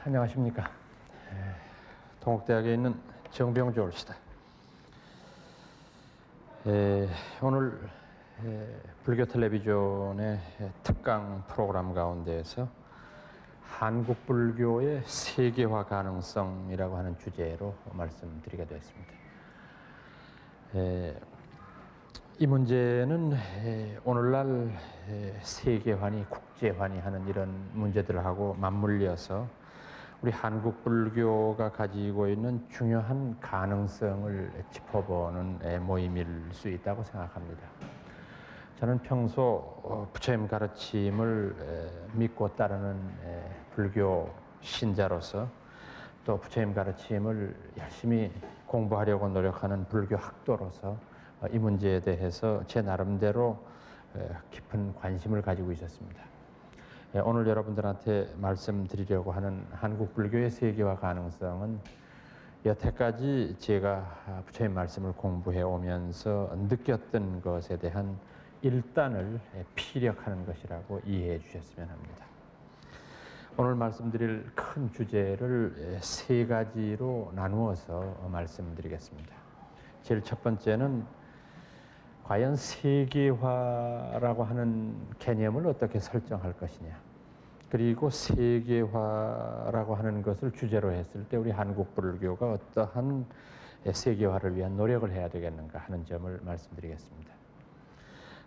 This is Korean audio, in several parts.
안녕하십니까. 동국대학에 있는 정병주 올시다. 오늘 불교 텔레비전의 특강 프로그램 가운데에서 한국 불교의 세계화 가능성이라고 하는 주제로 말씀드리게 되었습니다. 이 문제는 오늘날 세계화니 국제화니 하는 이런 문제들하고 맞물려서 우리 한국 불교가 가지고 있는 중요한 가능성을 짚어보는 모임일 수 있다고 생각합니다. 저는 평소 부처님 가르침을 믿고 따르는 불교 신자로서 또 부처님 가르침을 열심히 공부하려고 노력하는 불교 학도로서 이 문제에 대해서 제 나름대로 깊은 관심을 가지고 있었습니다. 오늘 여러분들한테 말씀드리려고 하는 한국 불교의 세계화 가능성은 여태까지 제가 부처님 말씀을 공부해 오면서 느꼈던 것에 대한 일단을 피력하는 것이라고 이해해 주셨으면 합니다. 오늘 말씀드릴 큰 주제를 세 가지로 나누어서 말씀드리겠습니다. 제일 첫 번째는 과연 세계화라고 하는 개념을 어떻게 설정할 것이냐, 그리고 세계화라고 하는 것을 주제로 했을 때 우리 한국 불교가 어떠한 세계화를 위한 노력을 해야 되겠는가 하는 점을 말씀드리겠습니다.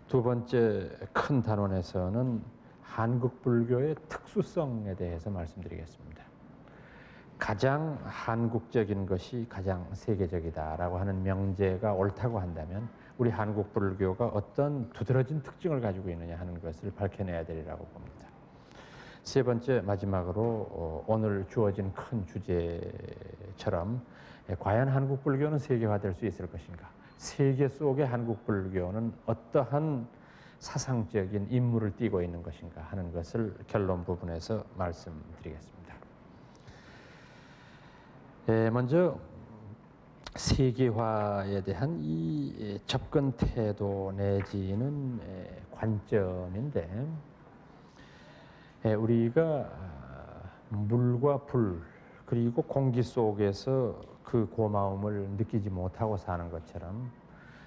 두 번째 큰 단원에서는 한국 불교의 특수성에 대해서 말씀드리겠습니다. 가장 한국적인 것이 가장 세계적이다라고 하는 명제가 옳다고 한다면 우리 한국 불교가 어떤 두드러진 특징을 가지고 있느냐 하는 것을 밝혀내야 되리라고 봅니다. 세 번째 마지막으로 오늘 주어진 큰 주제처럼 과연 한국 불교는 세계화될 수 있을 것인가, 세계 속의 한국 불교는 어떠한 사상적인 임무를 띠고 있는 것인가 하는 것을 결론 부분에서 말씀드리겠습니다. 먼저 세계화에 대한 이 접근 태도 내지는 관점인데, 우리가 물과 불 그리고 공기 속에서 그 고마움을 느끼지 못하고 사는 것처럼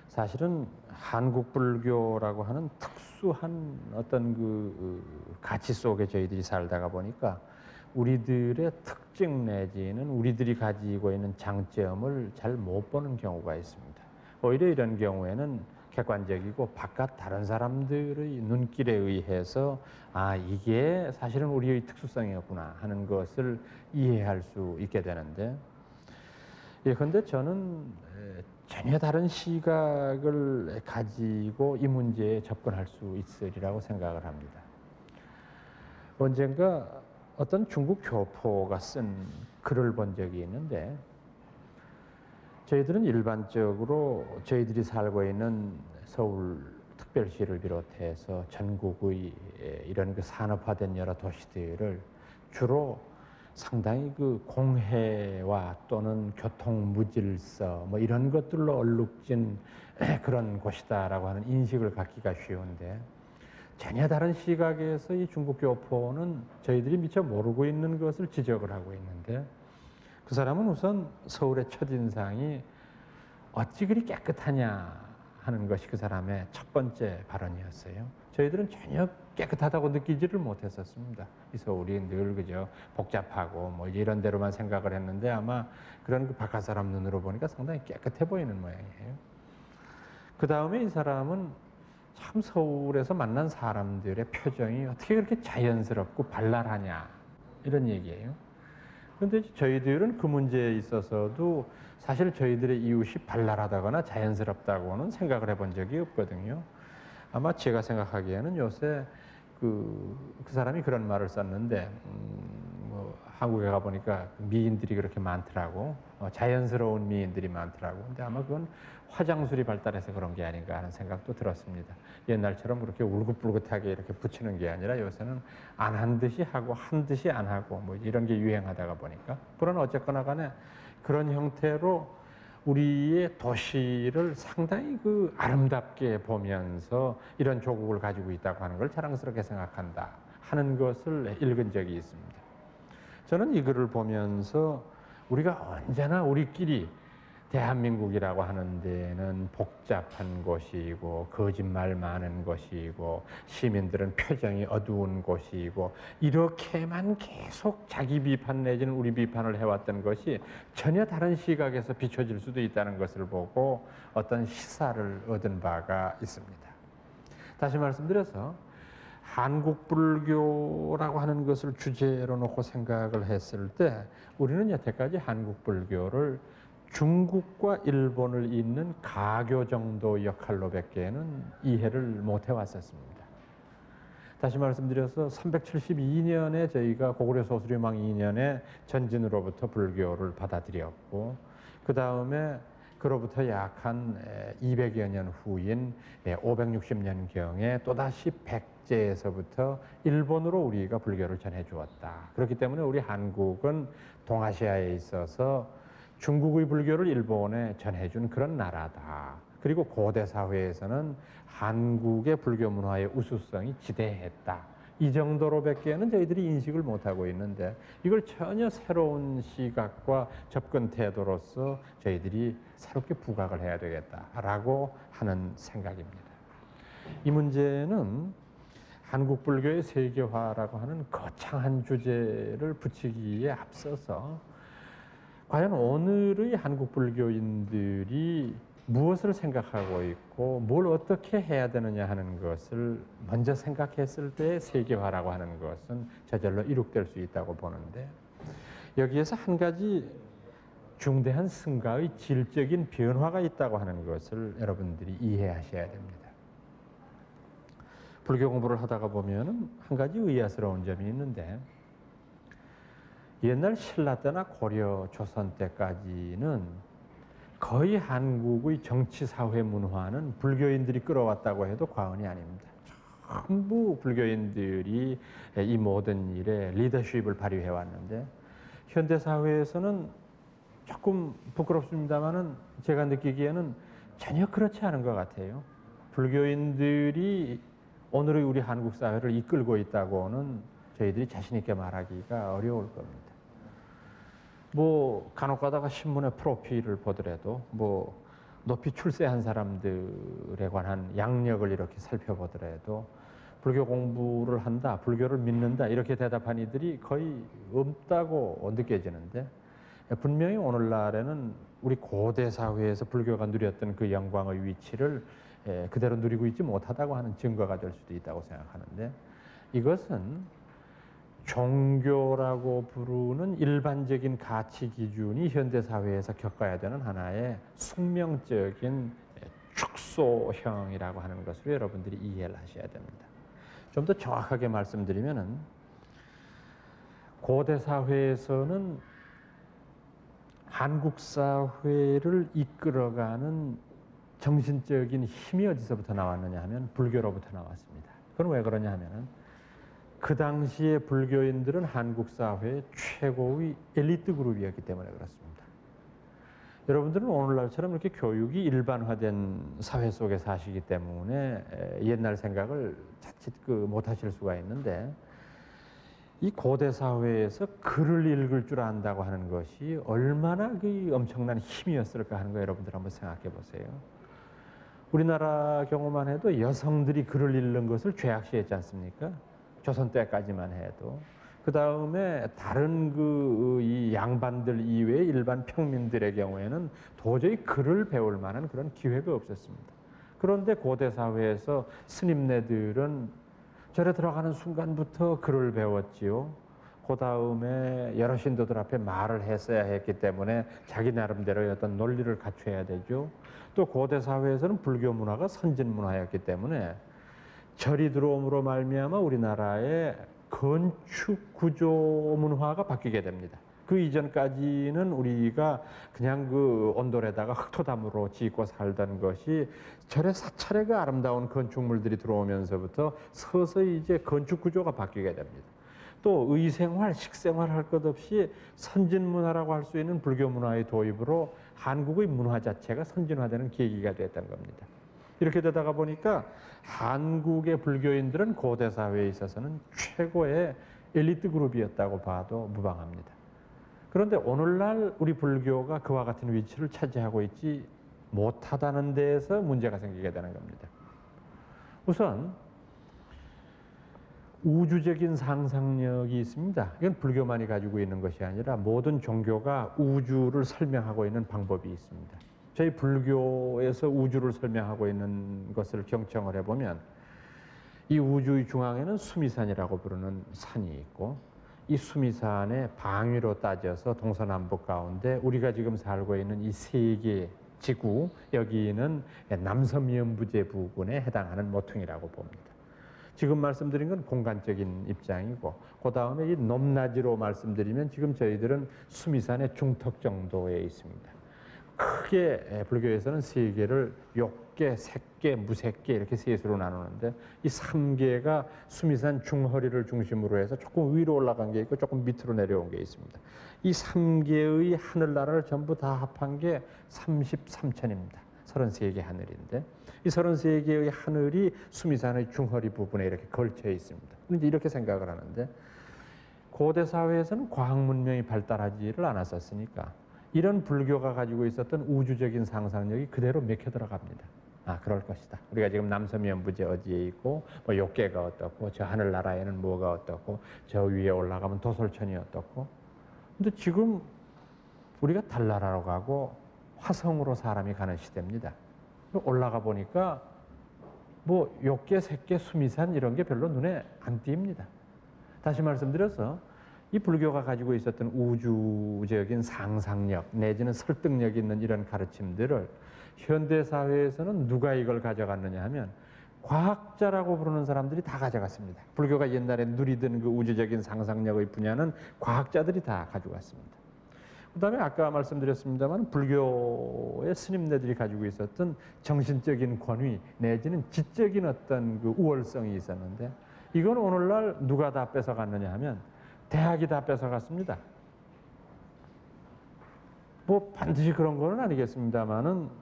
사실은 한국 불교라고 하는 특수한 어떤 그 가치 속에 저희들이 살다가 보니까 우리들의 특징 내지는 우리들이 가지고 있는 장점을 잘 못 보는 경우가 있습니다. 오히려 이런 경우에는 객관적이고 바깥 다른 사람들의 눈길에 의해서 이게 사실은 우리의 특수성이었구나 하는 것을 이해할 수 있게 되는데, 그런데 저는 전혀 다른 시각을 가지고 이 문제에 접근할 수 있으리라고 생각을 합니다. 언젠가 어떤 중국 교포가 쓴 글을 본 적이 있는데, 저희들은 일반적으로 저희들이 살고 있는 서울 특별시를 비롯해서 전국의 이런 그 산업화된 여러 도시들을 주로 상당히 그 공해와 또는 교통 무질서 뭐 이런 것들로 얼룩진 그런 곳이다라고 하는 인식을 갖기가 쉬운데, 전혀 다른 시각에서 이 중국 교포는 저희들이 미처 모르고 있는 것을 지적을 하고 있는데, 그 사람은 우선 서울의 첫인상이 어찌 그리 깨끗하냐 하는 것이 그 사람의 첫 번째 발언이었어요. 저희들은 전혀 깨끗하다고 느끼지를 못했었습니다. 이 서울이 늘 그저 복잡하고 뭐 이런 데로만 생각을 했는데, 아마 그런 그 바깥 사람 눈으로 보니까 상당히 깨끗해 보이는 모양이에요. 그 다음에 이 사람은 참 서울에서 만난 사람들의 표정이 어떻게 그렇게 자연스럽고 발랄하냐 이런 얘기예요. 그런데 저희들은 그 문제에 있어서도 사실 저희들의 이웃이 발랄하다거나 자연스럽다고는 생각을 해본 적이 없거든요. 아마 제가 생각하기에는 요새 그 사람이 그런 말을 썼는데, 뭐 한국에 가보니까 미인들이 그렇게 많더라고. 자연스러운 미인들이 많더라고. 근데 아마 그건 화장술이 발달해서 그런 게 아닌가 하는 생각도 들었습니다. 옛날처럼 그렇게 울긋불긋하게 이렇게 붙이는 게 아니라 요새는 안 한 듯이 하고 한 듯이 안 하고 뭐 이런 게 유행하다가 보니까, 그러나 어쨌거나 간에 그런 형태로 우리의 도시를 상당히 그 아름답게 보면서 이런 조국을 가지고 있다고 하는 걸 자랑스럽게 생각한다 하는 것을 읽은 적이 있습니다. 저는 이 글을 보면서 우리가 언제나 우리끼리 대한민국이라고 하는 데는 복잡한 곳이고 거짓말 많은 곳이고 시민들은 표정이 어두운 곳이고 이렇게만 계속 자기 비판 내지는 우리 비판을 해왔던 것이 전혀 다른 시각에서 비춰질 수도 있다는 것을 보고 어떤 시사를 얻은 바가 있습니다. 다시 말씀드려서 한국 불교라고 하는 것을 주제로 놓고 생각을 했을 때 우리는 여태까지 한국 불교를 중국과 일본을 잇는 가교 정도 역할로밖에는 이해를 못 해왔었습니다. 다시 말씀드려서 372년에 저희가 고구려 소수림왕 2년에 전진으로부터 불교를 받아들였고 그 다음에 그로부터 약 한 200여 년 후인 560년경에 또다시 백제에서부터 일본으로 우리가 불교를 전해주었다. 그렇기 때문에 우리 한국은 동아시아에 있어서 중국의 불교를 일본에 전해준 그런 나라다. 그리고 고대 사회에서는 한국의 불교 문화의 우수성이 지대했다. 이 정도로밖에는 저희들이 인식을 못하고 있는데 이걸 전혀 새로운 시각과 접근 태도로서 저희들이 새롭게 부각을 해야 되겠다라고 하는 생각입니다. 이 문제는 한국 불교의 세계화라고 하는 거창한 주제를 붙이기에 앞서서 과연 오늘의 한국 불교인들이 무엇을 생각하고 있고 뭘 어떻게 해야 되느냐 하는 것을 먼저 생각했을 때 세계화라고 하는 것은 저절로 이룩될 수 있다고 보는데 여기에서 한 가지 중대한 승가의 질적인 변화가 있다고 하는 것을 여러분들이 이해하셔야 됩니다. 불교 공부를 하다가 보면 한 가지 의아스러운 점이 있는데 옛날 신라 때나 고려 조선 때까지는 거의 한국의 정치 사회 문화는 불교인들이 끌어왔다고 해도 과언이 아닙니다. 전부 불교인들이 이 모든 일에 리더십을 발휘해 왔는데 현대 사회에서는 조금 부끄럽습니다만은 제가 느끼기에는 전혀 그렇지 않은 것 같아요. 불교인들이 오늘의 우리 한국 사회를 이끌고 있다고는 저희들이 자신 있게 말하기가 어려울 겁니다. 뭐 간혹 가다가 신문의 프로필을 보더라도 뭐 높이 출세한 사람들에 관한 양력을 이렇게 살펴보더라도 불교 공부를 한다, 불교를 믿는다 이렇게 대답한 이들이 거의 없다고 느껴지는데 분명히 오늘날에는 우리 고대 사회에서 불교가 누렸던 그 영광의 위치를 그대로 누리고 있지 못하다고 하는 증거가 될 수도 있다고 생각하는데 이것은 종교라고 부르는 일반적인 가치 기준이 현대 사회에서 겪어야 되는 하나의 숙명적인 축소형이라고 하는 것으로 여러분들이 이해를 하셔야 됩니다. 좀 더 정확하게 말씀드리면은 고대 사회에서는 한국 사회를 이끌어가는 정신적인 힘이 어디서부터 나왔느냐 하면 불교로부터 나왔습니다. 그건 왜 그러냐 하면은 그 당시에 불교인들은 한국 사회의 최고의 엘리트 그룹이었기 때문에 그렇습니다. 여러분들은 오늘날처럼 이렇게 교육이 일반화된 사회 속에 사시기 때문에 옛날 생각을 자칫 못하실 수가 있는데 이 고대 사회에서 글을 읽을 줄 안다고 하는 것이 얼마나 엄청난 힘이었을까 하는 거 여러분들 한번 생각해 보세요. 우리나라 경우만 해도 여성들이 글을 읽는 것을 죄악시했지 않습니까? 조선 때까지만 해도. 그 다음에 다른 이 양반들 이외의 일반 평민들의 경우에는 도저히 글을 배울 만한 그런 기회가 없었습니다. 그런데 고대 사회에서 스님네들은 절에 들어가는 순간부터 글을 배웠지요. 그 다음에 여러 신도들 앞에 말을 했어야 했기 때문에 자기 나름대로의 어떤 논리를 갖춰야 되죠. 또 고대 사회에서는 불교 문화가 선진 문화였기 때문에 절이 들어옴으로 말미암아 우리나라의 건축 구조 문화가 바뀌게 됩니다. 그 이전까지는 우리가 그냥 온돌에다가 흙토담으로 짓고 살던 것이 절에 사찰에 아름다운 건축물들이 들어오면서부터 서서히 이제 건축 구조가 바뀌게 됩니다. 또 의생활, 식생활 할 것 없이 선진 문화라고 할 수 있는 불교 문화의 도입으로 한국의 문화 자체가 선진화되는 계기가 됐던 겁니다. 이렇게 되다가 보니까 한국의 불교인들은 고대 사회에 있어서는 최고의 엘리트 그룹이었다고 봐도 무방합니다. 그런데 오늘날 우리 불교가 그와 같은 위치를 차지하고 있지 못하다는 데에서 문제가 생기게 되는 겁니다. 우선 우주적인 상상력이 있습니다. 이건 불교만이 가지고 있는 것이 아니라 모든 종교가 우주를 설명하고 있는 방법이 있습니다. 저희 불교에서 우주를 설명하고 있는 것을 경청을 해보면 이 우주의 중앙에는 수미산이라고 부르는 산이 있고, 이 수미산의 방위로 따져서 동서남북 가운데 우리가 지금 살고 있는 이 세계 지구, 여기는 남섬연부제 부근에 해당하는 모퉁이라고 봅니다. 지금 말씀드린 건 공간적인 입장이고, 그 다음에 이 높낮이로 말씀드리면 지금 저희들은 수미산의 중턱 정도에 있습니다. 크게 불교에서는 세 개를 욕계, 색계, 무색계 이렇게 셋으로 나누는데, 이 3개가 수미산 중허리를 중심으로 해서 조금 위로 올라간 게 있고 조금 밑으로 내려온 게 있습니다. 이 3개의 하늘나라를 전부 다 합한 게 33천입니다. 33개 하늘인데, 이 33개의 하늘이 수미산의 중허리 부분에 이렇게 걸쳐 있습니다. 그런데 이렇게 생각을 하는데, 고대 사회에서는 과학 문명이 발달하지를 않았었으니까 이런 불교가 가지고 있었던 우주적인 상상력이 그대로 맥혀 들어갑니다. 아, 그럴 것이다. 우리가 지금 남섬연부제 어디에 있고, 뭐 욕계가 어떻고, 저 하늘나라에는 뭐가 어떻고, 저 위에 올라가면 도솔천이 어떻고. 근데 지금 우리가 달나라로 가고 화성으로 사람이 가는 시대입니다. 올라가 보니까 뭐 욕계, 색계, 수미산 이런 게 별로 눈에 안 띕니다. 다시 말씀드려서 이 불교가 가지고 있었던 우주적인 상상력 내지는 설득력 있는 이런 가르침들을 현대사회에서는 누가 이걸 가져갔느냐 하면 과학자라고 부르는 사람들이 다 가져갔습니다. 불교가 옛날에 누리던 그 우주적인 상상력의 분야는 과학자들이 다 가져갔습니다. 그 다음에 아까 말씀드렸습니다만 불교의 스님네들이 가지고 있었던 정신적인 권위 내지는 지적인 어떤 그 우월성이 있었는데, 이건 오늘날 누가 다 뺏어갔느냐 하면 대학이 다 뺏어갔습니다. 뭐 반드시 그런 건 아니겠습니다만은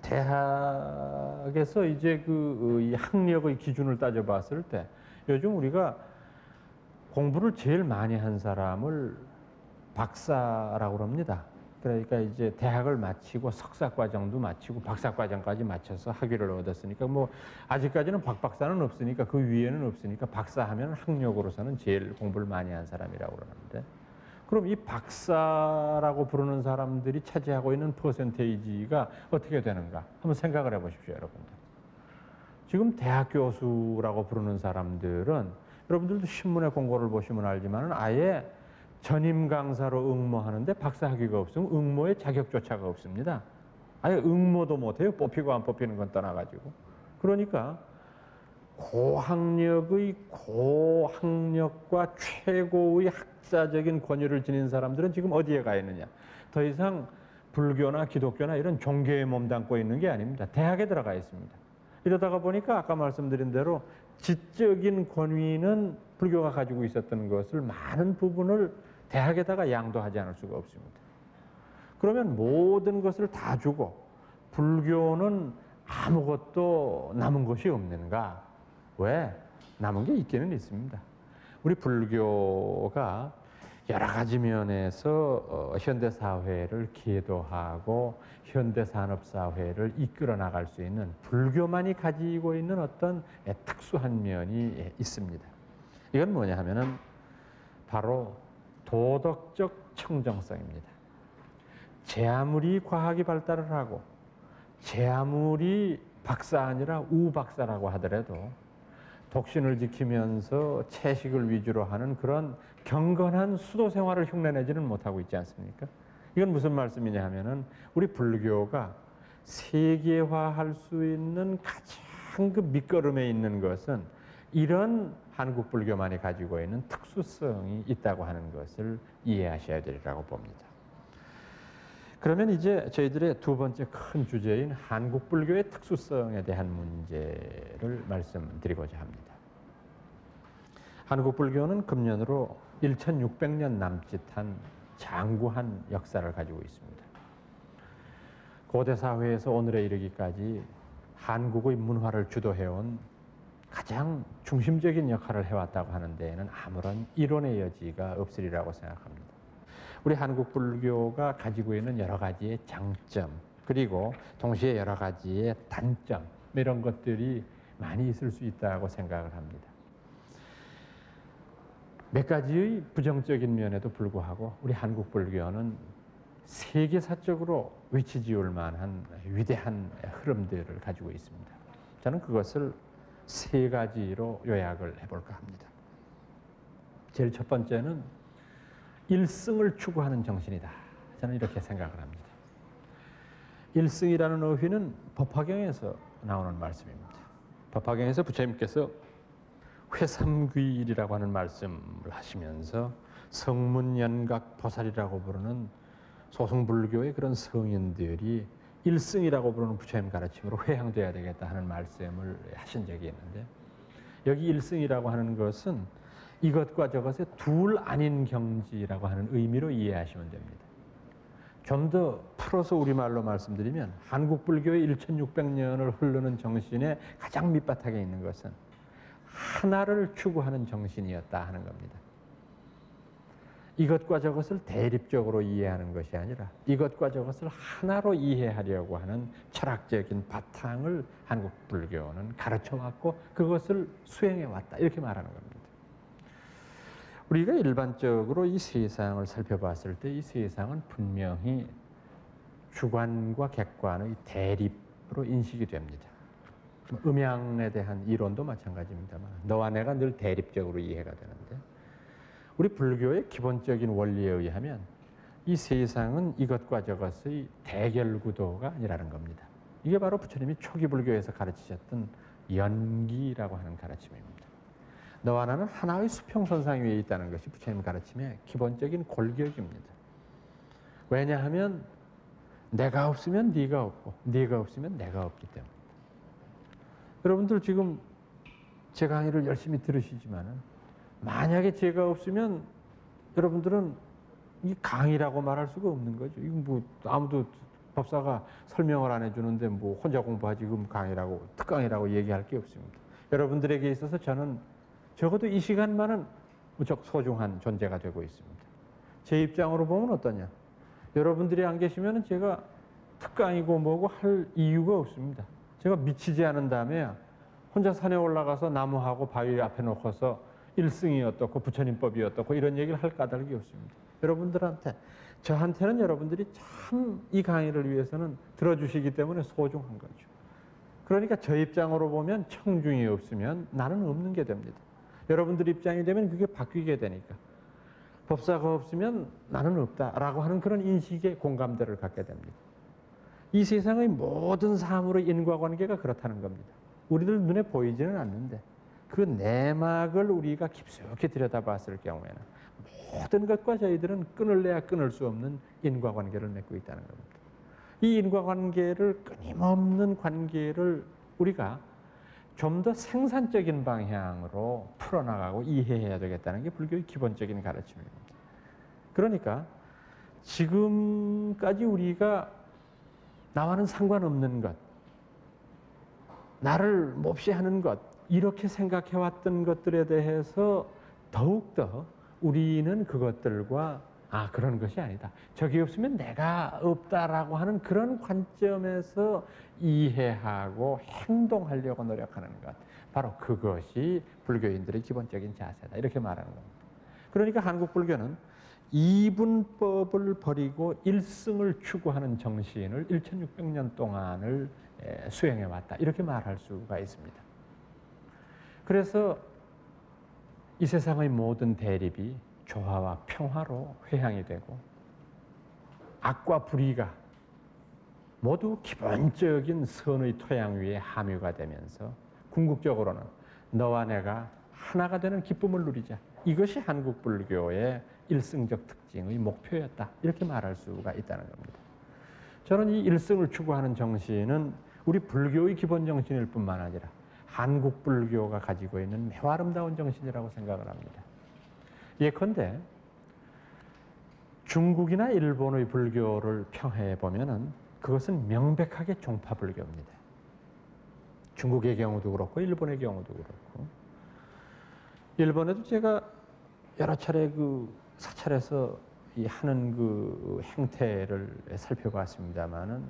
대학에서 이제 이 학력의 기준을 따져봤을 때 요즘 우리가 공부를 제일 많이 한 사람을 박사라고 합니다. 그러니까 이제 대학을 마치고 석사과정도 마치고 박사과정까지 마쳐서 학위를 얻었으니까 뭐 아직까지는 박박사는 없으니까 그 위에는 없으니까 박사하면 학력으로서는 제일 공부를 많이 한 사람이라고 그러는데, 그럼 이 박사라고 부르는 사람들이 차지하고 있는 퍼센테이지가 어떻게 되는가 한번 생각을 해보십시오, 여러분들. 지금 대학 교수라고 부르는 사람들은 여러분들도 신문에 공고를 보시면 알지만 아예 전임 강사로 응모하는데 박사 학위가 없으면 응모의 자격조차가 없습니다. 아예 응모도 못해요. 뽑히고 안 뽑히는 건 떠나가지고. 그러니까 고학력과 최고의 학자적인 권위를 지닌 사람들은 지금 어디에 가 있느냐. 더 이상 불교나 기독교나 이런 종교에 몸담고 있는 게 아닙니다. 대학에 들어가 있습니다. 이러다가 보니까 아까 말씀드린 대로 지적인 권위는 불교가 가지고 있었던 것을 많은 부분을 대학에다가 양도하지 않을 수가 없습니다. 그러면 모든 것을 다 주고 불교는 아무것도 남은 것이 없는가? 왜? 남은 게 있기는 있습니다. 우리 불교가 여러 가지 면에서 현대사회를 기도하고 현대산업사회를 이끌어 나갈 수 있는 불교만이 가지고 있는 어떤 특수한 면이 있습니다. 이건 뭐냐 하면은 바로 도덕적 청정성입니다. 제 아무리 과학이 발달을 하고 제 아무리 박사 아니라 우박사라고 하더라도 독신을 지키면서 채식을 위주로 하는 그런 경건한 수도 생활을 흉내내지는 못하고 있지 않습니까? 이건 무슨 말씀이냐 하면은 우리 불교가 세계화할 수 있는 가장 그 밑거름에 있는 것은 이런 한국 불교만이 가지고 있는 특수성이 있다고 하는 것을 이해하셔야 되리라고 봅니다. 그러면 이제 저희들의 두 번째 큰 주제인 한국 불교의 특수성에 대한 문제를 말씀드리고자 합니다. 한국 불교는 금년으로 1600년 남짓한 장구한 역사를 가지고 있습니다. 고대 사회에서 오늘에 이르기까지 한국의 문화를 주도해온 가장 중심적인 역할을 해왔다고 하는 데에는 아무런 이론의 여지가 없으리라고 생각합니다. 우리 한국 불교가 가지고 있는 여러 가지의 장점, 그리고 동시에 여러 가지의 단점, 이런 것들이 많이 있을 수 있다고 생각을 합니다. 몇 가지의 부정적인 면에도 불구하고 우리 한국 불교는 세계사적으로 외치지을 만한 위대한 흐름들을 가지고 있습니다. 저는 그것을 세 가지로 요약을 해볼까 합니다. 제일 첫 번째는 일승을 추구하는 정신이다. 저는 이렇게 생각을 합니다. 일승이라는 어휘는 법화경에서 나오는 말씀입니다. 법화경에서 부처님께서 회삼귀일이라고 하는 말씀을 하시면서 성문연각 보살이라고 부르는 소승불교의 그런 성인들이 일승이라고 부르는 부처님 가르침으로 회향돼야 되겠다 하는 말씀을 하신 적이 있는데, 여기 일승이라고 하는 것은 이것과 저것의 둘 아닌 경지라고 하는 의미로 이해하시면 됩니다. 좀 더 풀어서 우리말로 말씀드리면 한국 불교의 1600년을 흐르는 정신의 가장 밑바탕에 있는 것은 하나를 추구하는 정신이었다 하는 겁니다. 이것과 저것을 대립적으로 이해하는 것이 아니라 이것과 저것을 하나로 이해하려고 하는 철학적인 바탕을 한국 불교는 가르쳐왔고 그것을 수행해왔다, 이렇게 말하는 겁니다. 우리가 일반적으로 이 세상을 살펴봤을 때 이 세상은 분명히 주관과 객관의 대립으로 인식이 됩니다. 음양에 대한 이론도 마찬가지입니다만 너와 내가 늘 대립적으로 이해가 되는데, 우리 불교의 기본적인 원리에 의하면 이 세상은 이것과 저것의 대결 구도가 아니라는 겁니다. 이게 바로 부처님이 초기 불교에서 가르치셨던 연기라고 하는 가르침입니다. 너와 나는 하나의 수평선상 위에 있다는 것이 부처님 가르침의 기본적인 골격입니다. 왜냐하면 내가 없으면 네가 없고 네가 없으면 내가 없기 때문입니다. 여러분들 지금 제 강의를 열심히 들으시지만은 만약에 제가 없으면 여러분들은 이 강의라고 말할 수가 없는 거죠. 이거 뭐 아무도 법사가 설명을 안 해주는데 뭐 혼자 공부하지 그럼 강의라고 특강이라고 얘기할 게 없습니다. 여러분들에게 있어서 저는 적어도 이 시간만은 무척 소중한 존재가 되고 있습니다. 제 입장으로 보면 어떠냐? 여러분들이 안 계시면 제가 특강이고 뭐고 할 이유가 없습니다. 제가 미치지 않은 다음에 혼자 산에 올라가서 나무하고 바위 앞에 놓고서 일승이 어떻고 부처님법이 어떻고 이런 얘기를 할 까닭이 없습니다. 여러분들한테, 저한테는 여러분들이 참 이 강의를 위해서는 들어주시기 때문에 소중한 거죠. 그러니까 저 입장으로 보면 청중이 없으면 나는 없는 게 됩니다. 여러분들 입장이 되면 그게 바뀌게 되니까 법사가 없으면 나는 없다라고 하는 그런 인식의 공감대를 갖게 됩니다. 이 세상의 모든 사물의 인과관계가 그렇다는 겁니다. 우리들 눈에 보이지는 않는데 그 내막을 우리가 깊숙이 들여다봤을 경우에는 모든 것과 저희들은 끊을래야 끊을 수 없는 인과관계를 맺고 있다는 겁니다. 이 인과관계를, 끊임없는 관계를 우리가 좀 더 생산적인 방향으로 풀어나가고 이해해야 되겠다는 게 불교의 기본적인 가르침입니다. 그러니까 지금까지 우리가 나와는 상관없는 것, 나를 몹시 하는 것, 이렇게 생각해왔던 것들에 대해서 더욱더 우리는 그것들과 그런 것이 아니다, 저기 없으면 내가 없다라고 하는 그런 관점에서 이해하고 행동하려고 노력하는 것, 바로 그것이 불교인들의 기본적인 자세다, 이렇게 말하는 겁니다. 그러니까 한국 불교는 이분법을 버리고 일승을 추구하는 정신을 1600년 동안을 수행해왔다, 이렇게 말할 수가 있습니다. 그래서 이 세상의 모든 대립이 조화와 평화로 회향이 되고 악과 불의가 모두 기본적인 선의 토양 위에 함유가 되면서 궁극적으로는 너와 내가 하나가 되는 기쁨을 누리자, 이것이 한국 불교의 일승적 특징의 목표였다, 이렇게 말할 수가 있다는 겁니다. 저는 이 일승을 추구하는 정신은 우리 불교의 기본 정신일 뿐만 아니라 한국 불교가 가지고 있는 매우 아름다운 정신이라고 생각을 합니다. 예컨대 중국이나 일본의 불교를 평해 보면은 그것은 명백하게 종파 불교입니다. 중국의 경우도 그렇고 일본의 경우도 그렇고 일본에도 제가 여러 차례 그 사찰에서 이 하는 그 행태를 살펴봤습니다마는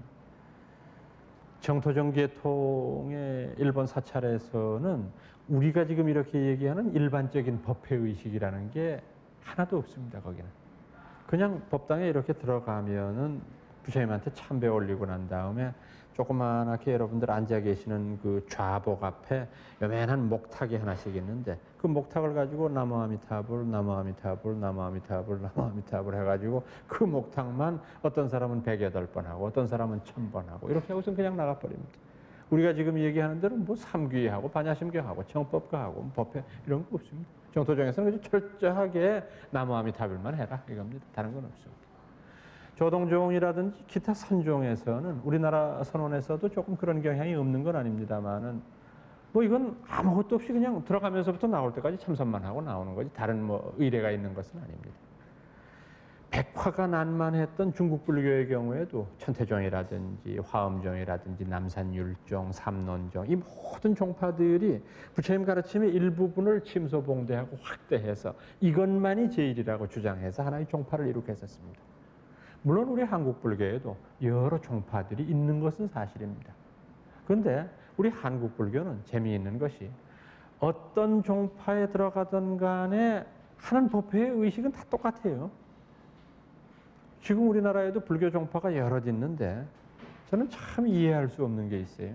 정토정계통의 일본 사찰에서는 우리가 지금 이렇게 얘기하는 일반적인 법회 의식이라는 게 하나도 없습니다. 거기는 그냥 법당에 이렇게 들어가면은 부처님한테 참배 올리고 난 다음에 조그만하게 여러분들 앉아 계시는 그 좌복 앞에 요만한 목탁이 하나씩 있는데 그 목탁을 가지고 나무아미타불, 나무아미타불, 나무아미타불, 나무아미타불 해가지고 그 목탁만 어떤 사람은 108번 하고 어떤 사람은 1000번 하고 이렇게 하고서 그냥 나가버립니다. 우리가 지금 얘기하는 대로 뭐 삼귀하고 반야심경하고 정법가하고 법회 이런 거 없습니다. 정토정에서는 철저하게 나무아미타불만 해라 이겁니다. 다른 건 없습니다. 조동종이라든지 기타 선종에서는 우리나라 선원에서도 조금 그런 경향이 없는 건 아닙니다만은 뭐 이건 아무것도 없이 그냥 들어가면서부터 나올 때까지 참선만 하고 나오는 거지 다른 뭐 의례가 있는 것은 아닙니다. 백화가 난만했던 중국 불교의 경우에도 천태종이라든지 화엄종이라든지 남산율종, 삼론종 이 모든 종파들이 부처님 가르침의 일부분을 침소봉대하고 확대해서 이것만이 제일이라고 주장해서 하나의 종파를 이룩했었습니다. 물론 우리 한국 불교에도 여러 종파들이 있는 것은 사실입니다. 그런데 우리 한국 불교는 재미있는 것이 어떤 종파에 들어가든 간에 하는 법회의 의식은 다 똑같아요. 지금 우리나라에도 불교 종파가 여럿 있는데 저는 참 이해할 수 없는 게 있어요.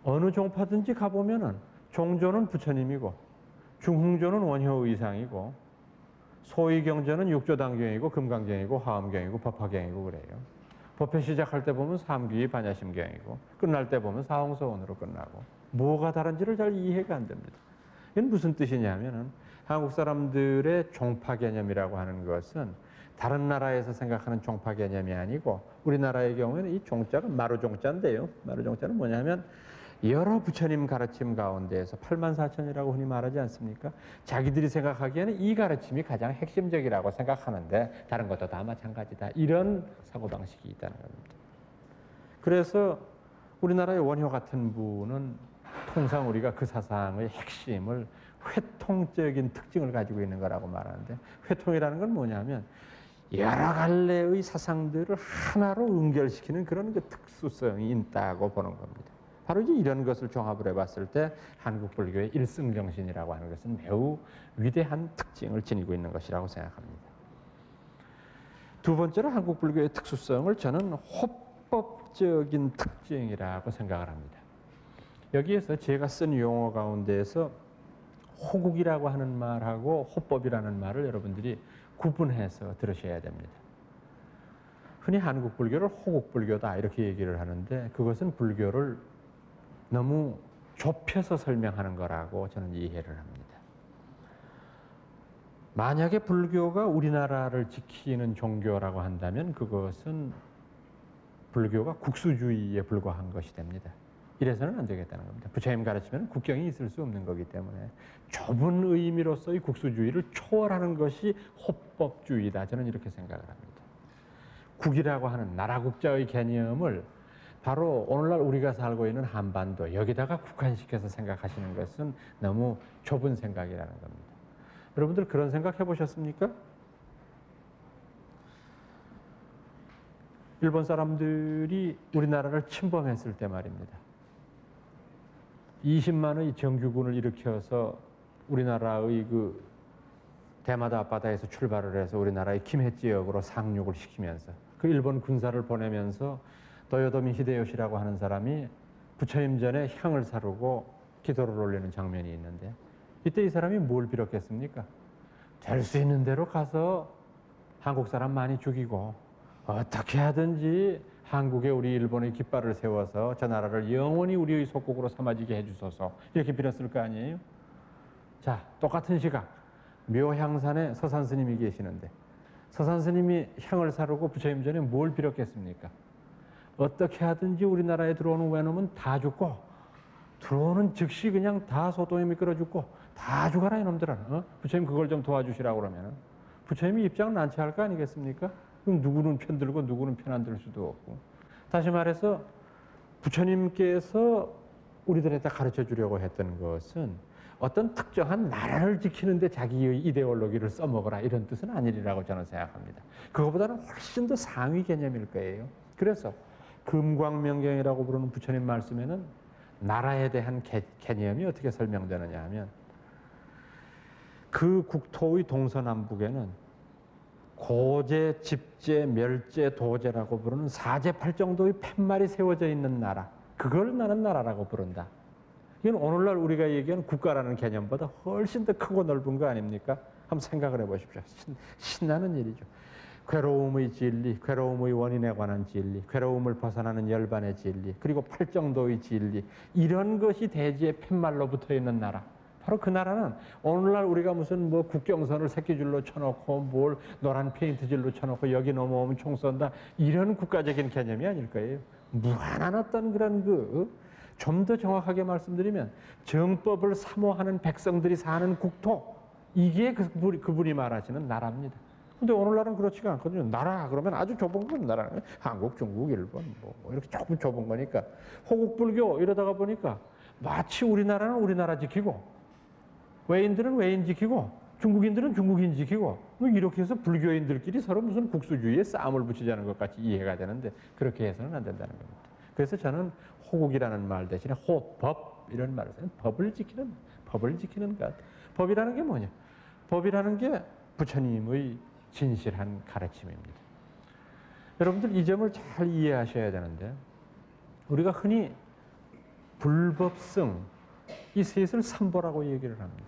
어느 종파든지 가보면은 종조는 부처님이고 중흥조는 원효의상이고 소위경전은 육조당경이고 금강경이고 화엄경이고 법화경이고 그래요. 법회 시작할 때 보면 삼귀 반야심경이고 끝날 때 보면 사홍서원으로 끝나고 뭐가 다른지를 잘 이해가 안 됩니다. 이건 무슨 뜻이냐면은 한국 사람들의 종파 개념이라고 하는 것은 다른 나라에서 생각하는 종파 개념이 아니고 우리나라의 경우에는 이 종자가 마루종자인데요. 마루종자는 뭐냐면 여러 부처님 가르침 가운데에서 84,000이라고 흔히 말하지 않습니까? 자기들이 생각하기에는 이 가르침이 가장 핵심적이라고 생각하는데 다른 것도 다 마찬가지다. 이런 사고방식이 있다는 겁니다. 그래서 우리나라의 원효 같은 분은 통상 우리가 그 사상의 핵심을 회통적인 특징을 가지고 있는 거라고 말하는데 회통이라는 건 뭐냐면 여러 갈래의 사상들을 하나로 연결시키는 그런 그 특수성이 있다고 보는 겁니다. 바로 이제 이런 것을 종합을 해봤을 때 한국 불교의 일승정신이라고 하는 것은 매우 위대한 특징을 지니고 있는 것이라고 생각합니다. 두 번째로 한국 불교의 특수성을 저는 호법적인 특징이라고 생각을 합니다. 여기에서 제가 쓴 용어 가운데에서 호국이라고 하는 말하고 호법이라는 말을 여러분들이 구분해서 들으셔야 됩니다. 흔히 한국 불교를 호국 불교다 이렇게 얘기를 하는데 그것은 불교를 너무 좁혀서 설명하는 거라고 저는 이해를 합니다. 만약에 불교가 우리나라를 지키는 종교라고 한다면 그것은 불교가 국수주의에 불과한 것이 됩니다. 이래서는 안 되겠다는 겁니다. 부처님 가르치면 국경이 있을 수 없는 거기 때문에 좁은 의미로서의 국수주의를 초월하는 것이 호법주의다. 저는 이렇게 생각을 합니다. 국이라고 하는 나라국자의 개념을 바로 오늘날 우리가 살고 있는 한반도 여기다가 국한시켜서 생각하시는 것은 너무 좁은 생각이라는 겁니다. 여러분들 그런 생각 해보셨습니까? 일본 사람들이 우리나라를 침범했을 때 말입니다. 20만의 정규군을 일으켜서 우리나라의 그 대마도 앞바다에서 출발을 해서 우리나라의 김해 지역으로 상륙을 시키면서 그 일본 군사를 보내면서 도요토미 히데요시라고 하는 사람이 부처님 전에 향을 사르고 기도를 올리는 장면이 있는데 이때 이 사람이 뭘 빌었겠습니까? 될 수 있는 대로 가서 한국 사람 많이 죽이고 어떻게 하든지 한국에 우리 일본의 깃발을 세워서 저 나라를 영원히 우리의 속국으로 삼아지게 해주소서 이렇게 빌었을 거 아니에요? 자, 똑같은 시각 묘향산에 서산 스님이 계시는데 서산 스님이 향을 사르고 부처님 전에 뭘 빌었겠습니까? 어떻게 하든지 우리나라에 들어오는 외놈은 다 죽고 들어오는 즉시 그냥 다 소동에 미끄러 죽고 다 죽어라 이놈들아. 부처님 그걸 좀 도와주시라고 그러면 부처님이 입장을 난처할 거 아니겠습니까? 그럼 누구는 편들고 누구는 편 안 들 수도 없고. 다시 말해서 부처님께서 우리들에다 가르쳐 주려고 했던 것은 어떤 특정한 나라를 지키는데 자기의 이데올로기를 써먹어라 이런 뜻은 아니라고 저는 생각합니다. 그거보다는 훨씬 더 상위 개념일 거예요. 그래서 금광명경이라고 부르는 부처님 말씀에는 나라에 대한 개념이 어떻게 설명되느냐 하면 그 국토의 동서남북에는 고제, 집제, 멸제, 도제라고 부르는 사제팔 정도의 팻말이 세워져 있는 나라, 그걸 나는 나라라고 부른다. 이건 오늘날 우리가 얘기하는 국가라는 개념보다 훨씬 더 크고 넓은 거 아닙니까? 한번 생각을 해보십시오. 신나는 일이죠. 괴로움의 진리, 괴로움의 원인에 관한 진리, 괴로움을 벗어나는 열반의 진리, 그리고 팔정도의 진리, 이런 것이 대지의 팻말로 붙어 있는 나라. 바로 그 나라는 오늘날 우리가 무슨 뭐 국경선을 새끼줄로 쳐놓고 뭘 노란 페인트줄로 쳐놓고 여기 넘어오면 총 쏜다, 이런 국가적인 개념이 아닐 거예요. 무한한 어떤 그런 좀 더 정확하게 말씀드리면 정법을 사모하는 백성들이 사는 국토, 이게 그분이 말하시는 나라입니다. 근데 오늘날은 그렇지가 않거든요. 나라 그러면 아주 좁은 건 나라는 한국, 중국, 일본 뭐 이렇게 조금 좁은 거니까 호국불교 이러다가 보니까 마치 우리나라는 우리나라 지키고 외인들은 외인 지키고 중국인들은 중국인 지키고 이렇게 해서 불교인들끼리 서로 무슨 국수주의에 싸움을 붙이자는 것 같이 이해가 되는데 그렇게 해서는 안 된다는 겁니다. 그래서 저는 호국이라는 말 대신에 호법 이런 말을 써요. 법을 지키는 것. 법이라는 게 뭐냐? 법이라는 게 부처님의 진실한 가르침입니다. 여러분들 이 점을 잘 이해하셔야 되는데 우리가 흔히 불법성 이 셋을 삼보라고 얘기를 합니다.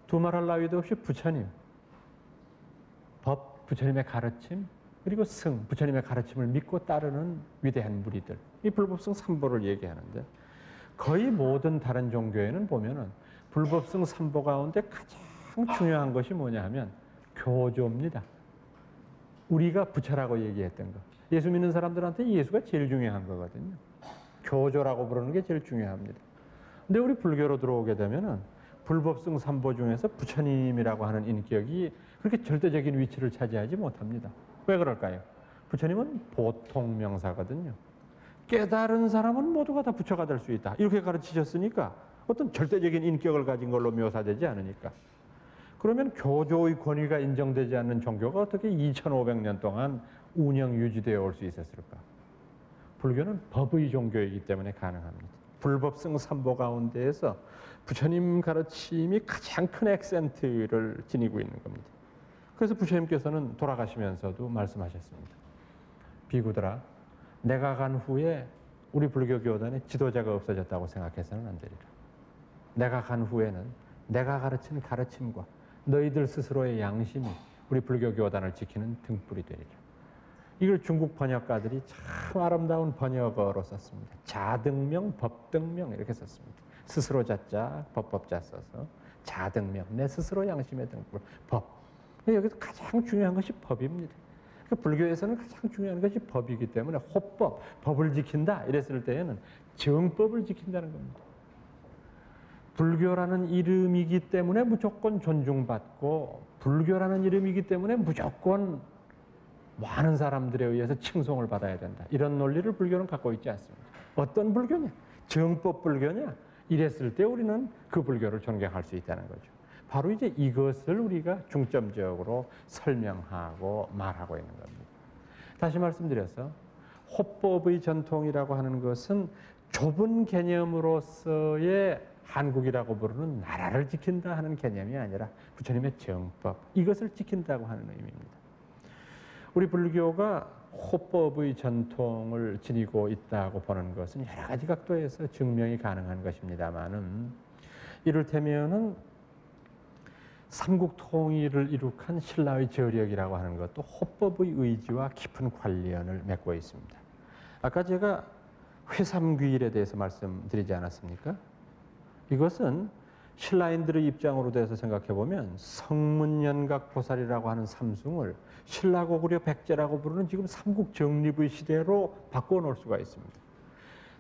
두말할 나위도 없이 부처님, 법, 부처님의 가르침, 그리고 성, 부처님의 가르침을 믿고 따르는 위대한 무리들, 이 불법성 삼보를 얘기하는데 거의 모든 다른 종교에는 보면은 불법성 삼보 가운데 가장 중요한 것이 뭐냐 하면 교조입니다. 우리가 부처라고 얘기했던 것. 예수 믿는 사람들한테 예수가 제일 중요한 거거든요. 교조라고 부르는 게 제일 중요합니다. 근데 우리 불교로 들어오게 되면은 불법성 삼보 중에서 부처님이라고 하는 인격이 그렇게 절대적인 위치를 차지하지 못합니다. 왜 그럴까요? 부처님은 보통 명사거든요. 깨달은 사람은 모두가 다 부처가 될 수 있다. 이렇게 가르치셨으니까 어떤 절대적인 인격을 가진 걸로 묘사되지 않으니까. 그러면 교조의 권위가 인정되지 않는 종교가 어떻게 2500년 동안 운영 유지되어 올 수 있었을까? 불교는 법의 종교이기 때문에 가능합니다. 불법성 삼보 가운데에서 부처님 가르침이 가장 큰 액센트를 지니고 있는 겁니다. 그래서 부처님께서는 돌아가시면서도 말씀하셨습니다. 비구들아, 내가 간 후에 우리 불교 교단에 지도자가 없어졌다고 생각해서는 안 되리라. 내가 간 후에는 내가 가르친 가르침과 너희들 스스로의 양심이 우리 불교 교단을 지키는 등불이 되리라. 이걸 중국 번역가들이 참 아름다운 번역어로 썼습니다. 자등명, 법등명 이렇게 썼습니다. 스스로 자자, 법법자 써서 자등명, 내 스스로 양심의 등불, 법. 여기서 가장 중요한 것이 법입니다. 불교에서는 가장 중요한 것이 법이기 때문에 호법, 법을 지킨다 이랬을 때에는 정법을 지킨다는 겁니다. 불교라는 이름이기 때문에 무조건 존중받고 불교라는 이름이기 때문에 무조건 많은 사람들에 의해서 칭송을 받아야 된다. 이런 논리를 불교는 갖고 있지 않습니다. 어떤 불교냐? 정법 불교냐? 이랬을 때 우리는 그 불교를 존경할 수 있다는 거죠. 바로 이제 이것을 우리가 중점적으로 설명하고 말하고 있는 겁니다. 다시 말씀드려서 호법의 전통이라고 하는 것은 좁은 개념으로서의 한국이라고 부르는 나라를 지킨다 하는 개념이 아니라 부처님의 정법, 이것을 지킨다고 하는 의미입니다. 우리 불교가 호법의 전통을 지니고 있다고 보는 것은 여러 가지 각도에서 증명이 가능한 것입니다만은 이를테면은 삼국 통일을 이룩한 신라의 저력이라고 하는 것도 호법의 의지와 깊은 관련을 맺고 있습니다. 아까 제가 회삼귀일에 대해서 말씀드리지 않았습니까? 이것은 신라인들의 입장으로 대해서 생각해 보면 성문연각 보살이라고 하는 삼승을 신라고구려 백제라고 부르는 지금 삼국 정립의 시대로 바꿔 놓을 수가 있습니다.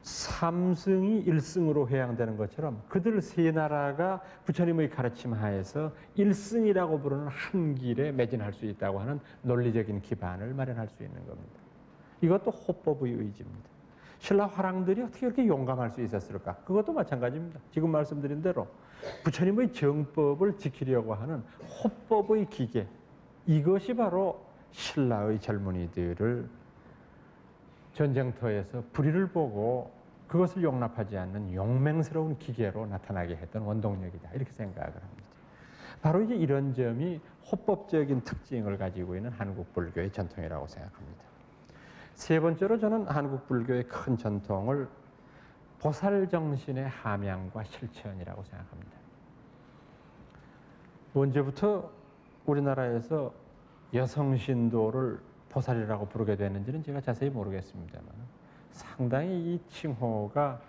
삼승이 일승으로 회양되는 것처럼 그들 세 나라가 부처님의 가르침 하에서 일승이라고 부르는 한 길에 매진할 수 있다고 하는 논리적인 기반을 마련할 수 있는 겁니다. 이것도 호법의 의지입니다. 신라 화랑들이 어떻게 그렇게 용감할 수 있었을까? 그것도 마찬가지입니다. 지금 말씀드린 대로 부처님의 정법을 지키려고 하는 호법의 기계, 이것이 바로 신라의 젊은이들을 전쟁터에서 불의를 보고 그것을 용납하지 않는 용맹스러운 기계로 나타나게 했던 원동력이다. 이렇게 생각을 합니다. 바로 이제 이런 점이 호법적인 특징을 가지고 있는 한국 불교의 전통이라고 생각합니다. 세 번째로 저는 한국 불교의 큰 전통을 보살 정신의 함양과 실천이라고 생각합니다. 언제부터 우리나라에서 여성 신도를 보살이라고 부르게 됐는지는 제가 자세히 모르겠습니다만 상당히 이 칭호가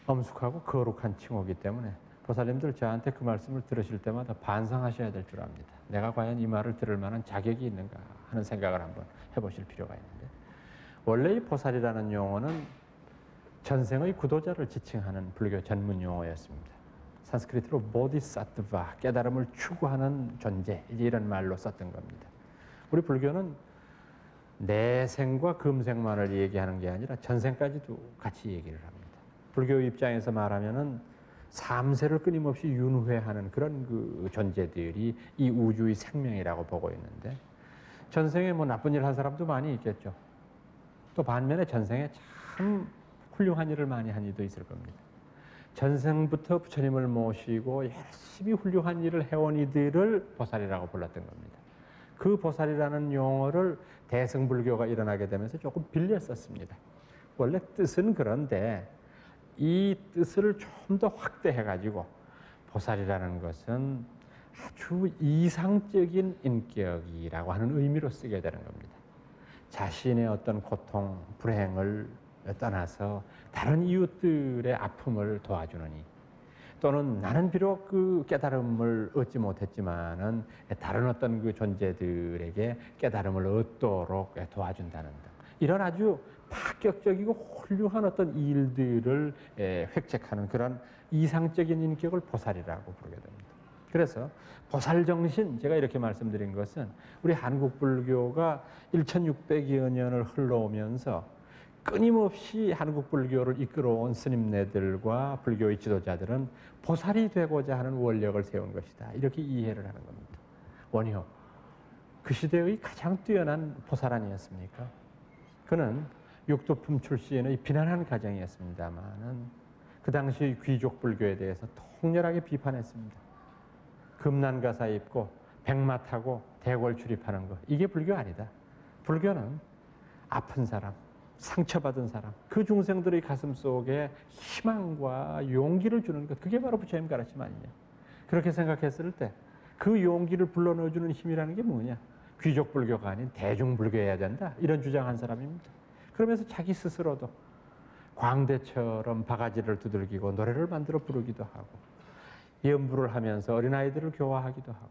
엄숙하고 거룩한 칭호이기 때문에 보살님들 저한테 그 말씀을 들으실 때마다 반성하셔야 될 줄 압니다. 내가 과연 이 말을 들을 만한 자격이 있는가 하는 생각을 한번 해보실 필요가 있는데, 원래 이 보살이라는 용어는 전생의 구도자를 지칭하는 불교 전문 용어였습니다. 산스크리트로 보디사트바, 깨달음을 추구하는 존재, 이제 이런 말로 썼던 겁니다. 우리 불교는 내생과 금생만을 얘기하는 게 아니라 전생까지도 같이 얘기를 합니다. 불교 입장에서 말하면은 3세를 끊임없이 윤회하는 그런 그 존재들이 이 우주의 생명이라고 보고 있는데, 전생에 뭐 나쁜 일 한 사람도 많이 있겠죠. 또 반면에 전생에 참 훌륭한 일을 많이 한 이도 있을 겁니다. 전생부터 부처님을 모시고 열심히 훌륭한 일을 해온 이들을 보살이라고 불렀던 겁니다. 그 보살이라는 용어를 대승불교가 일어나게 되면서 조금 빌려 썼습니다. 원래 뜻은 그런데 이 뜻을 좀 더 확대해가지고 보살이라는 것은 아주 이상적인 인격이라고 하는 의미로 쓰게 되는 겁니다. 자신의 어떤 고통, 불행을 떠나서 다른 이웃들의 아픔을 도와주느니, 또는 나는 비록 그 깨달음을 얻지 못했지만은 다른 어떤 그 존재들에게 깨달음을 얻도록 도와준다는 등, 이런 아주 파격적이고 훌륭한 어떤 일들을 획책하는 그런 이상적인 인격을 보살이라고 부르게 됩니다. 그래서 보살정신, 제가 이렇게 말씀드린 것은 우리 한국 불교가 1600여 년을 흘러오면서 끊임없이 한국 불교를 이끌어온 스님네들과 불교의 지도자들은 보살이 되고자 하는 원력을 세운 것이다, 이렇게 이해를 하는 겁니다. 원효, 그 시대의 가장 뛰어난 보살 아니었습니까? 그는 육도품 출신의 비난한 가정이었습니다만은 그 당시 귀족 불교에 대해서 통렬하게 비판했습니다. 금난가사 입고 백마 타고 대궐 출입하는 것, 이게 불교 아니다. 불교는 아픈 사람, 상처받은 사람, 그 중생들의 가슴 속에 희망과 용기를 주는 것, 그게 바로 부처님 가르침 아니냐. 그렇게 생각했을 때 그 용기를 불러넣어주는 힘이라는 게 뭐냐? 귀족 불교가 아닌 대중 불교여야 된다, 이런 주장한 사람입니다. 그러면서 자기 스스로도 광대처럼 바가지를 두들기고 노래를 만들어 부르기도 하고 연부를 하면서 어린아이들을 교화하기도 하고,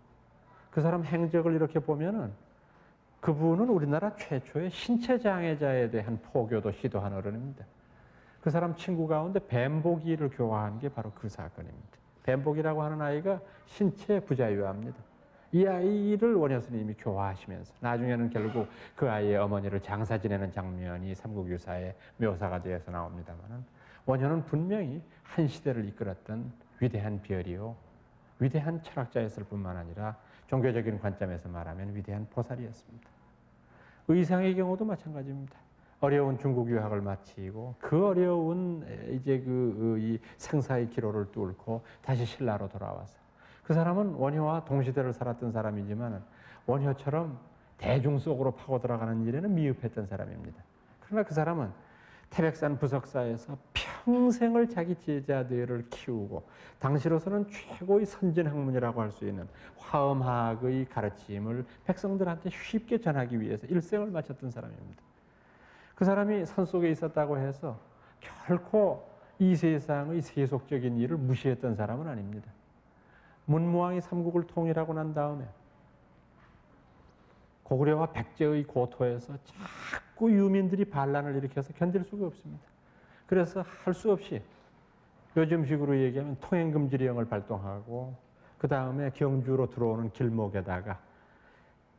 그 사람 행적을 이렇게 보면은 그분은 우리나라 최초의 신체장애자에 대한 포교도 시도한 어른입니다. 그 사람 친구 가운데 뱀복이를 교화한 게 바로 그 사건입니다. 뱀복이라고 하는 아이가 신체 부자유합니다. 이 아이를 원효 스님이 교화하시면서 나중에는 결국 그 아이의 어머니를 장사 지내는 장면이 삼국유사의 묘사가 되어서 나옵니다만, 원효는 분명히 한 시대를 이끌었던 위대한 별이요, 위대한 철학자였을 뿐만 아니라 종교적인 관점에서 말하면 위대한 보살이었습니다. 의상의 경우도 마찬가지입니다. 어려운 중국 유학을 마치고 그 어려운 이제 이 생사의 기로를 뚫고 다시 신라로 돌아와서, 그 사람은 원효와 동시대를 살았던 사람이지만 원효처럼 대중 속으로 파고 들어가는 일에는 미흡했던 사람입니다. 그러나 그 사람은 태백산 부석사에서 평생을 자기 제자들을 키우고 당시로서는 최고의 선진학문이라고 할 수 있는 화엄학의 가르침을 백성들한테 쉽게 전하기 위해서 일생을 바쳤던 사람입니다. 그 사람이 산속에 있었다고 해서 결코 이 세상의 세속적인 일을 무시했던 사람은 아닙니다. 문무왕이 삼국을 통일하고 난 다음에 고구려와 백제의 고토에서 자꾸 유민들이 반란을 일으켜서 견딜 수가 없습니다. 그래서 할 수 없이 요즘식으로 얘기하면 통행금지령을 발동하고 그 다음에 경주로 들어오는 길목에다가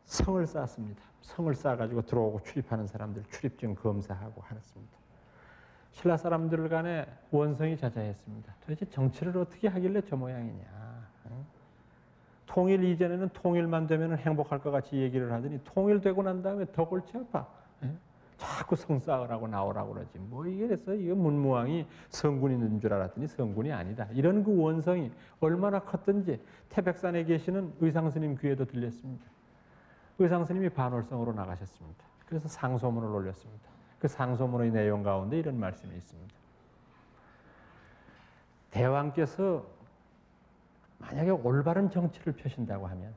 성을 쌓습니다. 성을 쌓아가지고 들어오고 출입하는 사람들 출입증 검사하고 하였습니다. 신라 사람들 간에 원성이 자자했습니다. 도대체 정치를 어떻게 하길래 저 모양이냐. 통일 이전에는 통일만 되면 행복할 것 같이 얘기를 하더니 통일되고 난 다음에 더 골치 아파. 자꾸 성싸을 하고 나오라고 그러지. 뭐 이게 그래서 이거 문무왕이 성군이 있는 줄 알았더니 성군이 아니다. 이런 그 원성이 얼마나 컸든지 태백산에 계시는 의상스님 귀에도 들렸습니다. 의상스님이 반월성으로 나가셨습니다. 그래서 상소문을 올렸습니다. 그 상소문의 내용 가운데 이런 말씀이 있습니다. 대왕께서 만약에 올바른 정치를 펴신다고 하면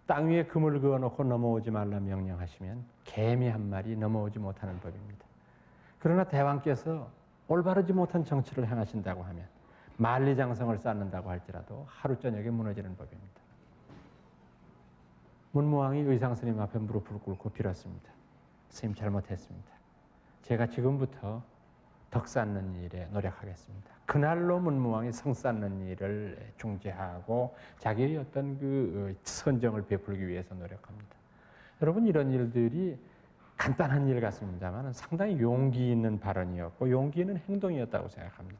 땅 위에 금을 그어놓고 넘어오지 말라 명령하시면 개미 한 마리 넘어오지 못하는 법입니다. 그러나 대왕께서 올바르지 못한 정치를 행하신다고 하면 만리장성을 쌓는다고 할지라도 하루 저녁에 무너지는 법입니다. 문무왕이 의상스님 앞에 무릎을 꿇고 빌었습니다. 스님 잘못했습니다. 제가 지금부터 덕 쌓는 일에 노력하겠습니다. 그날로 문무왕이 성 쌓는 일을 중지하고 자기의 어떤 그 선정을 베풀기 위해서 노력합니다. 여러분 이런 일들이 간단한 일 같습니다만 상당히 용기 있는 발언이었고 용기 있는 행동이었다고 생각합니다.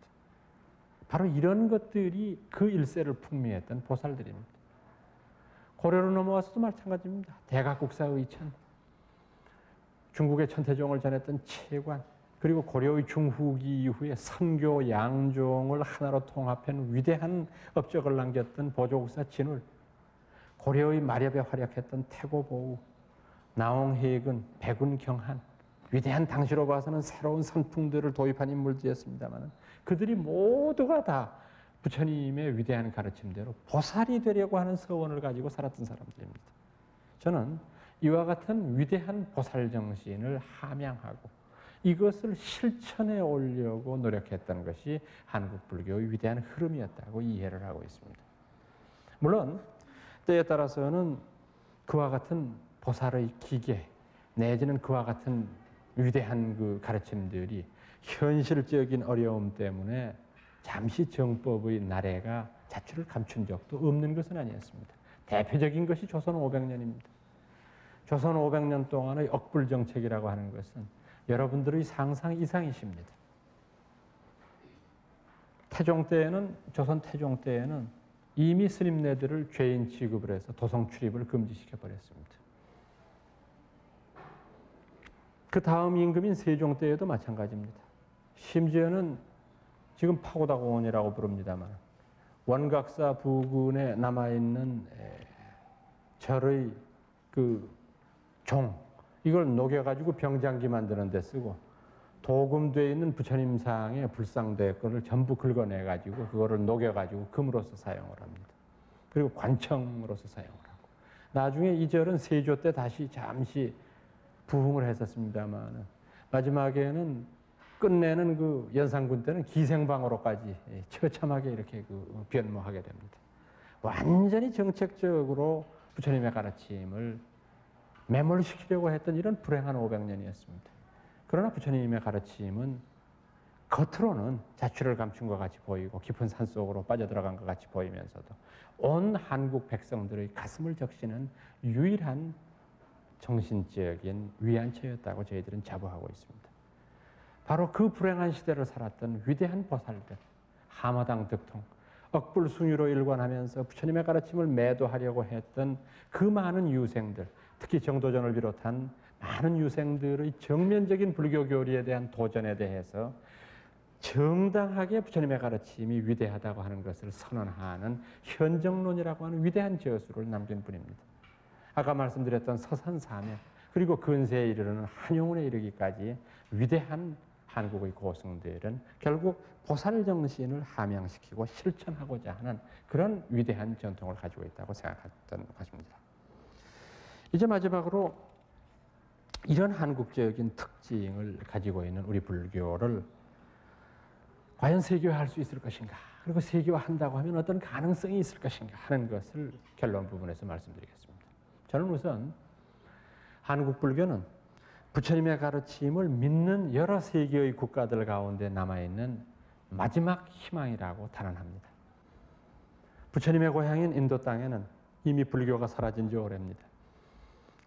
바로 이런 것들이 그 일세를 풍미했던 보살들입니다. 고려로 넘어와서도 마찬가지입니다. 대각국사의천, 중국의 천태종을 전했던 채관, 그리고 고려의 중후기 이후에 선교 양종을 하나로 통합한 위대한 업적을 남겼던 보조국사 진울, 고려의 마렵에 활약했던 태고보우, 나홍해근, 백운경한, 위대한 당시로 봐서는 새로운 선풍들을 도입한 인물들이었습니다만 그들이 모두가 다 부처님의 위대한 가르침대로 보살이 되려고 하는 서원을 가지고 살았던 사람들입니다. 저는 이와 같은 위대한 보살 정신을 함양하고 이것을 실천해 오려고 노력했던 것이 한국 불교의 위대한 흐름이었다고 이해를 하고 있습니다. 물론 때에 따라서는 그와 같은 보살의 기계 내지는 그와 같은 위대한 그 가르침들이 현실적인 어려움 때문에 잠시 정법의 나래가 자취를 감춘 적도 없는 것은 아니었습니다. 대표적인 것이 조선 500년입니다. 조선 500년 동안의 억불정책이라고 하는 것은 여러분들의 상상 이상이십니다. 태종 때에는, 조선 태종 때에는 이미 스님네들을 죄인 취급을 해서 도성 출입을 금지시켜 버렸습니다. 그 다음 임금인 세종 때에도 마찬가지입니다. 심지어는 지금 파고다공원이라고 부릅니다만 원각사 부근에 남아있는 절의 그 종, 이걸 녹여가지고 병장기 만드는 데 쓰고 도금되어 있는 부처님 상의 불상대 거를 전부 긁어내가지고 그거를 녹여가지고 금으로서 사용을 합니다. 그리고 관청으로서 사용을 하고 나중에 이 절은 세조 때 다시 잠시 부흥을 했었습니다만 마지막에는 끝내는 그 연산군 때는 기생방으로까지 처참하게 이렇게 그 변모하게 됩니다. 완전히 정책적으로 부처님의 가르침을 매몰시키려고 했던 이런 불행한 500년이었습니다. 그러나 부처님의 가르침은 겉으로는 자취를 감춘 것 같이 보이고 깊은 산속으로 빠져들어간 것 같이 보이면서도 온 한국 백성들의 가슴을 적시는 유일한 정신적인 위안처였다고 저희들은 자부하고 있습니다. 바로 그 불행한 시대를 살았던 위대한 보살들, 하마당 득통, 억불숭유로 일관하면서 부처님의 가르침을 매도하려고 했던 그 많은 유생들, 특히 정도전을 비롯한 많은 유생들의 정면적인 불교 교리에 대한 도전에 대해서 정당하게 부처님의 가르침이 위대하다고 하는 것을 선언하는 현정론이라고 하는 위대한 저수를 남긴 분입니다. 아까 말씀드렸던 서산사명 그리고 근세에 이르는 한용운에 이르기까지 위대한 한국의 고승들은 결국 보살 정신을 함양시키고 실천하고자 하는 그런 위대한 전통을 가지고 있다고 생각했던 것입니다. 이제 마지막으로 이런 한국적인 특징을 가지고 있는 우리 불교를 과연 세계화할 수 있을 것인가, 그리고 세계화한다고 하면 어떤 가능성이 있을 것인가 하는 것을 결론 부분에서 말씀드리겠습니다. 저는 우선 한국 불교는 부처님의 가르침을 믿는 여러 세계의 국가들 가운데 남아있는 마지막 희망이라고 단언합니다. 부처님의 고향인 인도 땅에는 이미 불교가 사라진 지 오래입니다.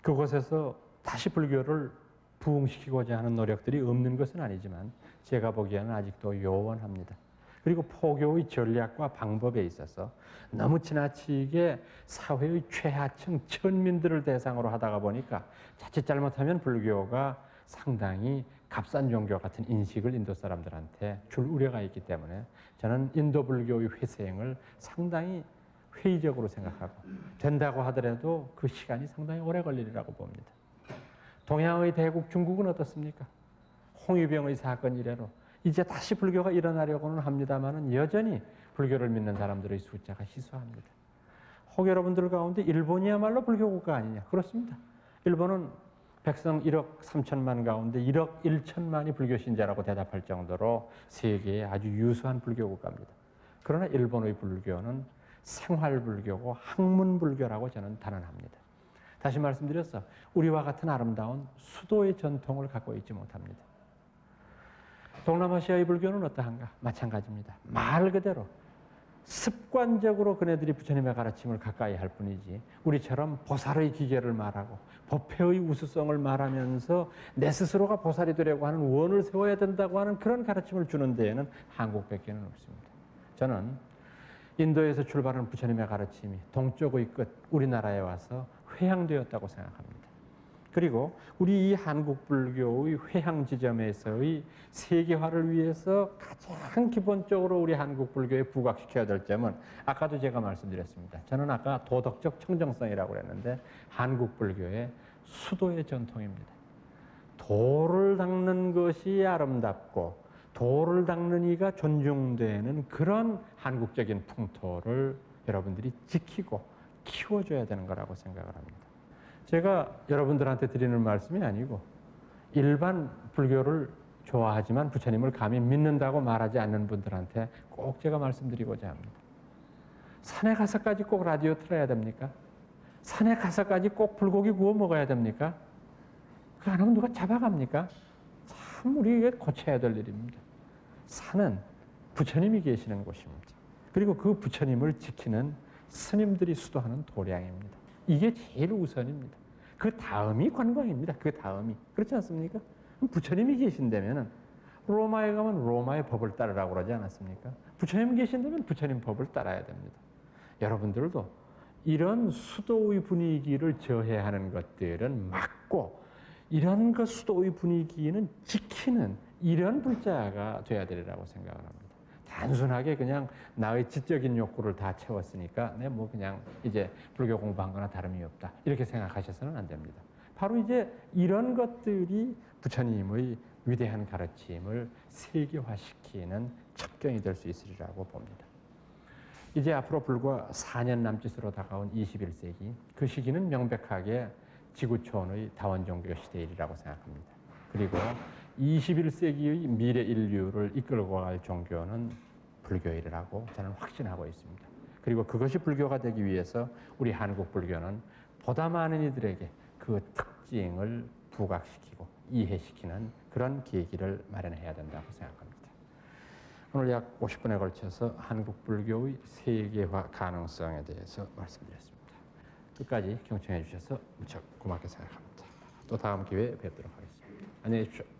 그곳에서 다시 불교를 부흥시키고자 하는 노력들이 없는 것은 아니지만 제가 보기에는 아직도 요원합니다. 그리고 포교의 전략과 방법에 있어서 너무 지나치게 사회의 최하층 천민들을 대상으로 하다가 보니까 자칫 잘못하면 불교가 상당히 값싼 종교 같은 인식을 인도 사람들한테 줄 우려가 있기 때문에 저는 인도 불교의 회생을 상당히 회의적으로 생각하고 된다고 하더라도 그 시간이 상당히 오래 걸리리라고 봅니다. 동양의 대국 중국은 어떻습니까? 홍위병의 사건 이래로 이제 다시 불교가 일어나려고는 합니다만은 여전히 불교를 믿는 사람들의 숫자가 희소합니다. 혹 여러분들 가운데 일본이야말로 불교 국가 아니냐? 그렇습니다. 일본은 백성 1억 3천만 가운데 1억 1천만이 불교 신자라고 대답할 정도로 세계에 아주 유수한 불교 국가입니다. 그러나 일본의 불교는 생활불교고 학문불교라고 저는 단언합니다. 다시 말씀드려서 우리와 같은 아름다운 수도의 전통을 갖고 있지 못합니다. 동남아시아의 불교는 어떠한가? 마찬가지입니다. 말 그대로 습관적으로 그네들이 부처님의 가르침을 가까이 할 뿐이지 우리처럼 보살의 기계를 말하고 법회의 우수성을 말하면서 내 스스로가 보살이 되려고 하는 원을 세워야 된다고 하는 그런 가르침을 주는 데에는 한국밖에는 없습니다. 저는 인도에서 출발한 부처님의 가르침이 동쪽의 끝 우리나라에 와서 회향되었다고 생각합니다. 그리고 우리 이 한국 불교의 회향 지점에서의 세계화를 위해서 가장 기본적으로 우리 한국 불교에 부각시켜야 될 점은 아까도 제가 말씀드렸습니다. 저는 아까 도덕적 청정성이라고 그랬는데 한국 불교의 수도의 전통입니다. 도를 닦는 것이 아름답고 도를 닦는 이가 존중되는 그런 한국적인 풍토를 여러분들이 지키고 키워줘야 되는 거라고 생각을 합니다. 제가 여러분들한테 드리는 말씀이 아니고 일반 불교를 좋아하지만 부처님을 감히 믿는다고 말하지 않는 분들한테 꼭 제가 말씀드리고자 합니다. 산에 가서까지 꼭 라디오 틀어야 됩니까? 산에 가서까지 꼭 불고기 구워 먹어야 됩니까? 그거 안 하면 누가 잡아갑니까? 참 우리에게 고쳐야 될 일입니다. 산은 부처님이 계시는 곳입니다. 그리고 그 부처님을 지키는 스님들이 수도하는 도량입니다. 이게 제일 우선입니다. 그 다음이 관광입니다. 그 다음이. 그렇지 않습니까? 부처님이 계신다면 로마에 가면 로마의 법을 따르라고 그러지 않았습니까? 부처님 계신다면 부처님 법을 따라야 됩니다. 여러분들도 이런 수도의 분위기를 저해하는 것들은 막고 이런 그 수도의 분위기는 지키는 이런 불자가 돼야 되리라고 생각을 합니다. 단순하게 그냥 나의 지적인 욕구를 다 채웠으니까 뭐 그냥 이제 불교 공부한 거나 다름이 없다 이렇게 생각하셔서는 안 됩니다. 바로 이제 이런 것들이 부처님의 위대한 가르침을 세계화시키는 첩경이 될 수 있으리라고 봅니다. 이제 앞으로 불과 4년 남짓으로 다가온 21세기 그 시기는 명백하게 지구촌의 다원종교 시대이라고 생각합니다. 그리고 21세기의 미래 인류를 이끌고 갈 종교는 불교이라고 저는 확신하고 있습니다. 그리고 그것이 불교가 되기 위해서 우리 한국 불교는 보다 많은 이들에게 그 특징을 부각시키고 이해시키는 그런 계기를 마련해야 된다고 생각합니다. 오늘 약 50분에 걸쳐서 한국 불교의 세계화 가능성에 대해서 말씀드렸습니다. 끝까지 경청해 주셔서 무척 고맙게 생각합니다. 또 다음 기회에 뵙도록 하겠습니다. 안녕히 계십시오.